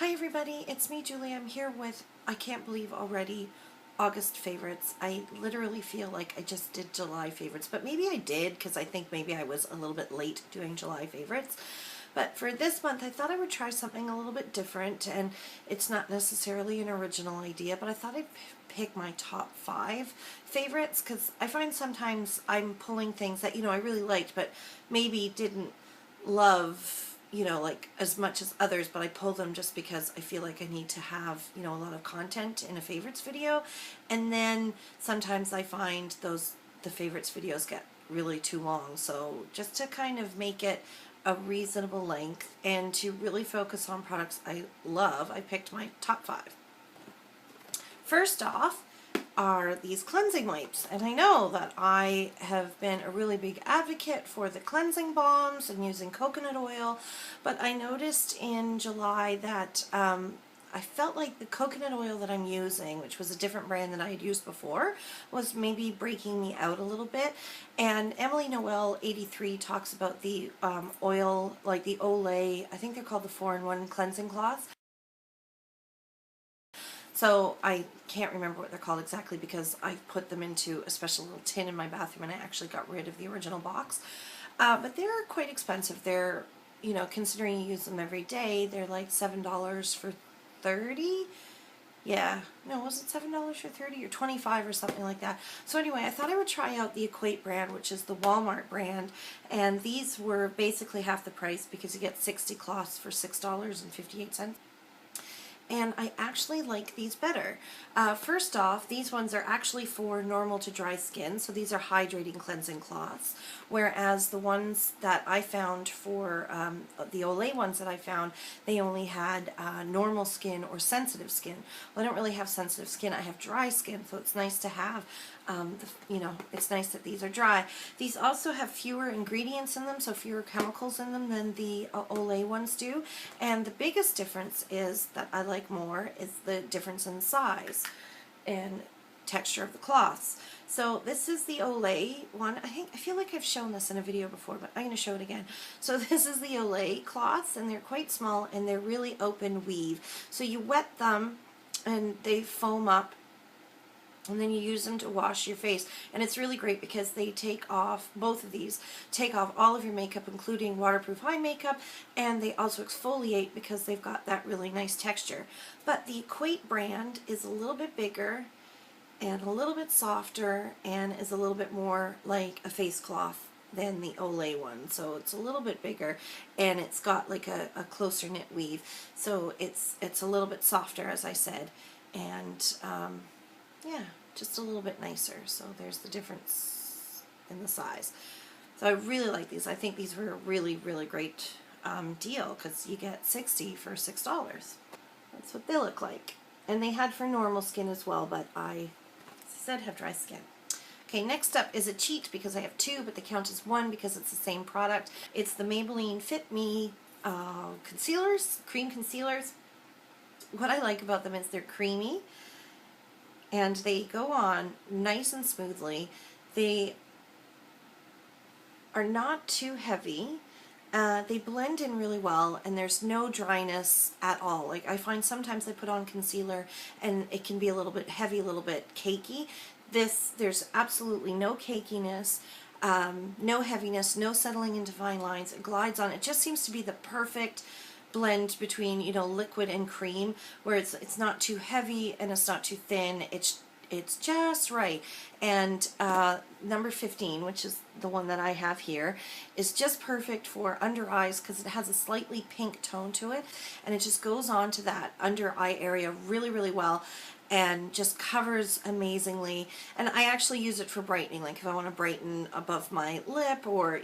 Hi everybody, it's me Julie. I'm here with, I can't believe already, August favorites. I literally feel like I just did July favorites, but maybe I did because I think maybe I was a little bit late doing July favorites. But for this month I thought I would try something a little bit different, and it's not necessarily an original idea, but I thought I'd pick my top 5 favorites because I find sometimes I'm pulling things that, I really liked but maybe didn't love, like as much as others, but I pull them just because I feel like I need to have, a lot of content in a favorites video. And then sometimes I find the favorites videos get really too long. So just to kind of make it a reasonable length and to really focus on products I love, I picked my top 5. First off are these cleansing wipes, and I know that I have been a really big advocate for the cleansing balms and using coconut oil, but I noticed in July that I felt like the coconut oil that I'm using, which was a different brand than I had used before, was maybe breaking me out a little bit. And Emily Noel 83 talks about the oil, like the Olay, I think they're called the 4-in-1 cleansing cloths. So I can't remember what they're called exactly because I put them into a special little tin in my bathroom and I actually got rid of the original box. But they're quite expensive. They're, considering you use them every day, they're like $7 for 30. Yeah, no, was it $7 for 30 or 25 or something like that? So anyway, I thought I would try out the Equate brand, which is the Walmart brand, and these were basically half the price because you get 60 cloths for $6.58. And I actually like these better. First off, these ones are actually for normal to dry skin, so these are hydrating cleansing cloths, whereas the ones that I found for the Olay ones that I found, they only had normal skin or sensitive skin. Well, I don't really have sensitive skin, I have dry skin, so it's nice to have, it's nice that these are dry. These also have fewer ingredients in them, so fewer chemicals in them than the Olay ones do, and the biggest difference is that I like more is the difference in size and texture of the cloths. So this is the Olay one. I feel like I've shown this in a video before, but I'm going to show it again. So this is the Olay cloths, and they're quite small and they're really open weave. So you wet them and they foam up, and then you use them to wash your face, and it's really great because they take off, both of these take off all of your makeup, including waterproof eye makeup, and they also exfoliate because they've got that really nice texture. But the Equate brand is a little bit bigger and a little bit softer and is a little bit more like a face cloth than the Olay one. So it's a little bit bigger and it's got like a closer knit weave, so it's a little bit softer, as I said, and yeah, just a little bit nicer. So there's the difference in the size. So I really like these. I think these were a really, really great deal because you get 60 for $6. That's what they look like. And they had for normal skin as well, but I said have dry skin. Okay, next up is a cheat because I have 2, but they count as 1 because it's the same product. It's the Maybelline Fit Me concealers, cream concealers. What I like about them is they're creamy, and they go on nice and smoothly. They are not too heavy. They blend in really well, and there's no dryness at all. Like, I find sometimes I put on concealer and it can be a little bit heavy, a little bit cakey. There's absolutely no cakiness, no heaviness, no settling into fine lines. It glides on. It just seems to be the perfect blend between, liquid and cream, where it's not too heavy and it's not too thin. It's just right. And number 15, which is the one that I have here, is just perfect for under eyes because it has a slightly pink tone to it, and it just goes on to that under eye area really, really well, and just covers amazingly. And I actually use it for brightening, like if I want to brighten above my lip or,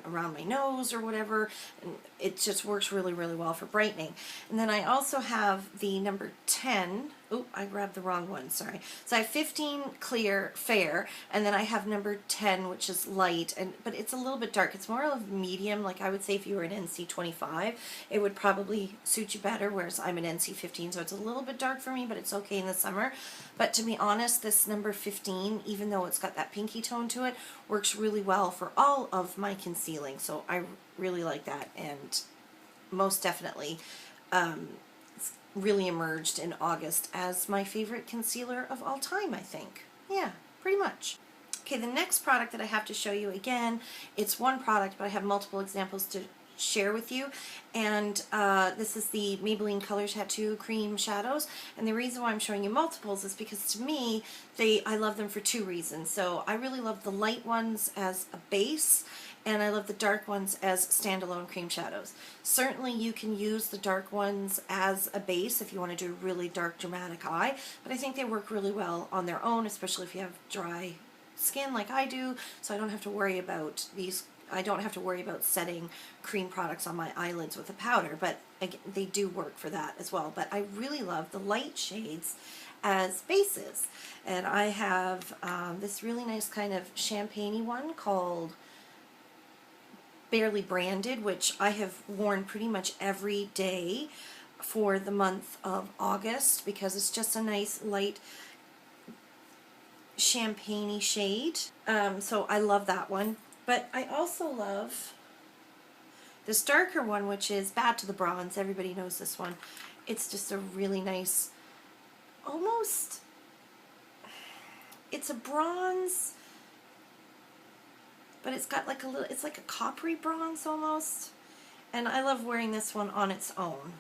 around my nose or whatever. And it just works really, really well for brightening. And then I also have the number 10. Oh, I grabbed the wrong one, sorry. So I have 15 clear, fair, and then I have number 10, which is light, but it's a little bit dark. It's more of medium. Like, I would say if you were an NC 25, it would probably suit you better, whereas I'm an NC 15, so it's a little bit dark for me, but it's okay in the summer. But to be honest, this number 15, even though it's got that pinky tone to it, works really well for all of my concealing, so I really like that, and most definitely, it's really emerged in August as my favorite concealer of all time, I think. Yeah, pretty much. Okay, the next product that I have to show you, again, it's one product, but I have multiple examples to share with you, and this is the Maybelline Color Tattoo Cream Shadows, and the reason why I'm showing you multiples is because to me, I love them for two reasons. So I really love the light ones as a base, and I love the dark ones as standalone cream shadows. Certainly you can use the dark ones as a base if you want to do a really dark dramatic eye, but I think they work really well on their own, especially if you have dry skin like I do, so I don't have to worry about setting cream products on my eyelids with a powder, but again, they do work for that as well. But I really love the light shades as bases, and I have this really nice kind of champagne-y one called Barely Branded, which I have worn pretty much every day for the month of August because it's just a nice light champagne-y shade. So I love that one. But I also love this darker one, which is Bad to the Bronze. Everybody knows this one. It's just a really nice, almost, it's a bronze, but it's got like a little, it's like a coppery bronze almost. And I love wearing this one on its own.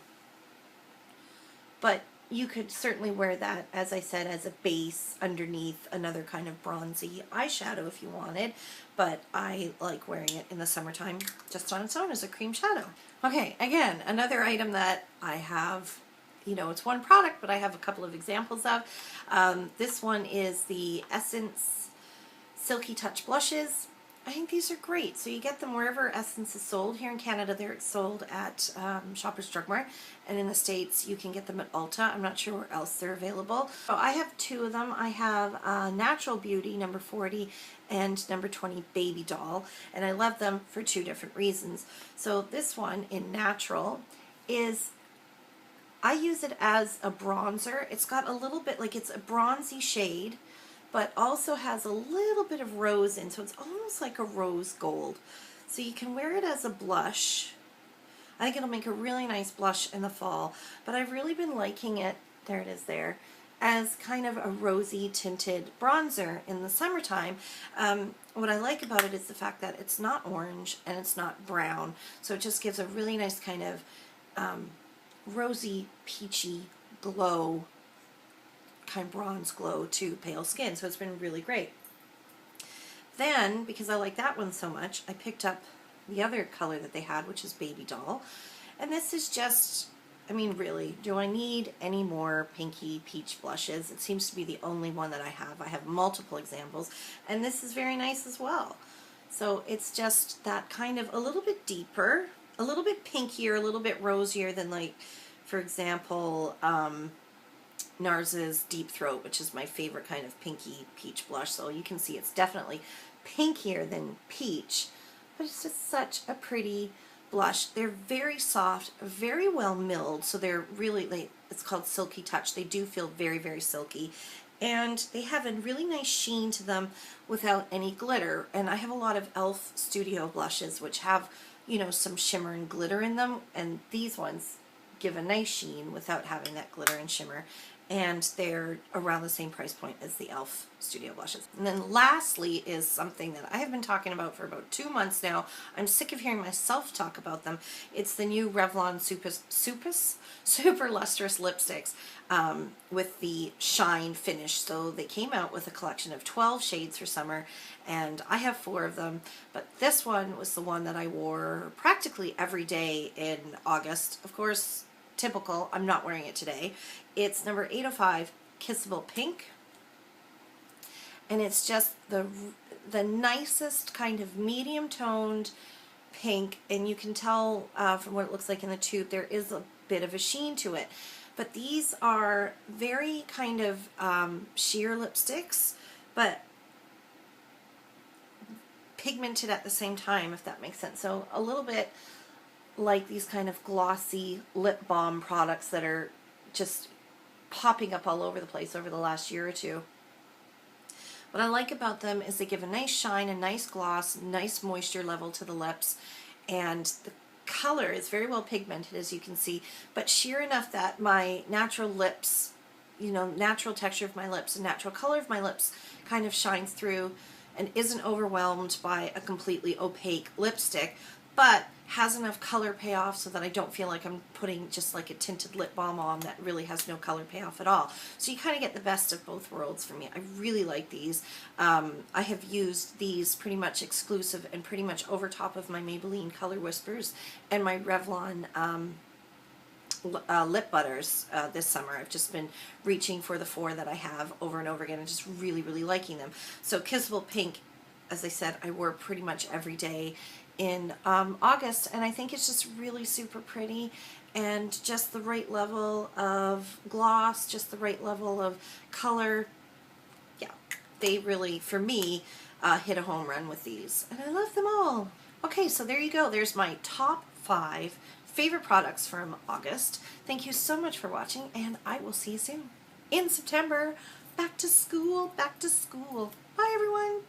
But you could certainly wear that, as I said, as a base underneath another kind of bronzy eyeshadow if you wanted, but I like wearing it in the summertime just on its own as a cream shadow. Okay, again, another item that I have, you know, it's one product, but I have a couple of examples of. This one is the Essence Silky Touch Blushes. I think these are great. So you get them wherever Essence is sold. Here in Canada, they're sold at Shoppers Drug Mart, and in the States, you can get them at Ulta. I'm not sure where else they're available. So I have two of them. I have Natural Beauty number 40 and number 20 Baby Doll, and I love them for two different reasons. So this one in Natural is, I use it as a bronzer. It's got a little bit, like it's a bronzy shade, but also has a little bit of rose in, so it's almost like a rose gold. So you can wear it as a blush. I think it'll make a really nice blush in the fall, but I've really been liking it, there it is there, as kind of a rosy tinted bronzer in the summertime. What I like about it is the fact that it's not orange and it's not brown, so it just gives a really nice kind of rosy, peachy glow, kind of bronze glow to pale skin, so it's been really great. Then, because I like that one so much, I picked up the other color that they had, which is Baby Doll, and this is just, I mean, really, do I need any more pinky peach blushes? It seems to be the only one that I have. I have multiple examples, and this is very nice as well. So it's just that kind of a little bit deeper, a little bit pinkier, a little bit rosier than, like, for example, NARS's Deep Throat, which is my favorite kind of pinky peach blush. So you can see it's definitely pinkier than peach, but it's just such a pretty blush. They're very soft, very well milled, so they're really, like, it's called Silky Touch. They do feel very, very silky, and they have a really nice sheen to them without any glitter. And I have a lot of e.l.f. Studio blushes which have, you know, some shimmer and glitter in them, and these ones give a nice sheen without having that glitter and shimmer, and they're around the same price point as the e.l.f. Studio blushes. And then lastly is something that I have been talking about for about 2 months now. I'm sick of hearing myself talk about them. It's the new Revlon Super Lustrous Lipsticks with the shine finish. So they came out with a collection of 12 shades for summer, and I have 4 of them, but this one was the one that I wore practically every day in August. Of course, typical, I'm not wearing it today. It's number 805 Kissable Pink, and it's just the nicest kind of medium toned pink, and you can tell from what it looks like in the tube there is a bit of a sheen to it. But these are very kind of sheer lipsticks, but pigmented at the same time, if that makes sense. So a little bit like these kind of glossy lip balm products that are just popping up all over the place over the last year or two. What I like about them is they give a nice shine, a nice gloss, nice moisture level to the lips, and the color is very well pigmented, as you can see, but sheer enough that my natural lips, you know, natural texture of my lips and natural color of my lips kind of shines through and isn't overwhelmed by a completely opaque lipstick, but has enough color payoff so that I don't feel like I'm putting just like a tinted lip balm on that really has no color payoff at all. So you kind of get the best of both worlds for me. I really like these. I have used these pretty much exclusive and pretty much over top of my Maybelline Color Whispers and my Revlon lip butters this summer. I've just been reaching for the 4 that I have over and over again and just really, really liking them. So Kissable Pink, as I said, I wore pretty much every day in August, and I think it's just really super pretty and just the right level of gloss, just the right level of color. Yeah, they really, for me, hit a home run with these, and I love them all. Okay, so there you go. There's my top 5 favorite products from August. Thank you so much for watching, and I will see you soon. In September, back to school, back to school. Bye, everyone.